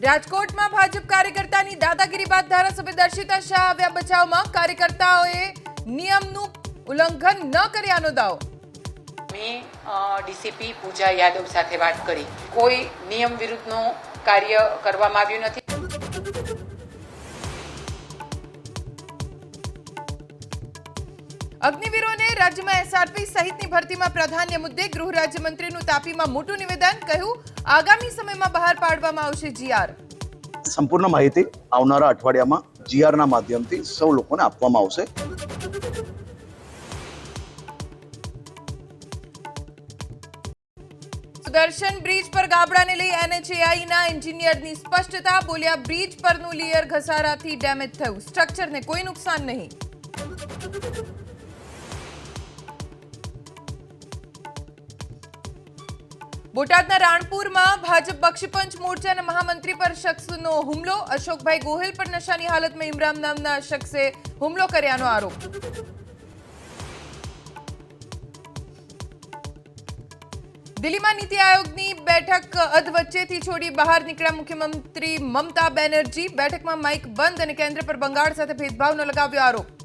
રાજકોટમાં ભાજપ કાર્યકર્તાની દાદાગીરી બાદ ધારાસભ્ય દર્શિતા શાહ આવ્યા બચાવમાં. કાર્યકર્તાઓએ નિયમનું ઉલ્લંઘન ન કર્યાનો દાવો. મેં ડીસીપી પૂજા યાદવ સાથે વાત કરી. કોઈ નિયમ વિરુદ્ધનું કાર્ય કરવામાં આવ્યું નથી. અગ્નિવીરોને રાજ્યમાં એસઆરપી સહિતની ભરતીમાં પ્રાધાન્ય મુદ્દે ગૃહ રાજ્યમંત્રીનું તાપીમાં મોટું નિવેદન. કહ્યું, આગામી સમયમાં બહાર પાડવામાં આવશે જીઆર. સંપૂર્ણ માહિતી આવનારા અઠવાડિયામાં જીઆરના માધ્યમથી સૌ લોકોને આપવામાં આવશે. સુદર્શન બ્રિજ પર ગાબડાને લઈ એનએચએઆઈના એન્જિનિયરની સ્પષ્ટતા. બોલ્યા, બ્રિજ પરનું લેયર ઘસારાથી ડેમેજ થયું, સ્ટ્રક્ચરને કોઈ નુકસાન નહીં. બોટાદના રાણપુરમાં ભાજપ બક્ષીપંચ મોરચાના મહામંત્રી પર શખ્સનો હુમલો. અશોકભાઈ ગોહિલ પર નશાની હાલતમાં ઇમરાન નામના શખ્સે હુમલો કર્યાનો આરોપ. દિલ્હીમાં નીતિ આયોગની બેઠક અધવચ્ચેથી છોડી બહાર નીકળ્યા મુખ્યમંત્રી મમતા બેનર્જી. બેઠકમાં માઇક બંધ અને કેન્દ્ર પર બંગાળ સાથે ભેદભાવનો લગાવ્યો આરોપ.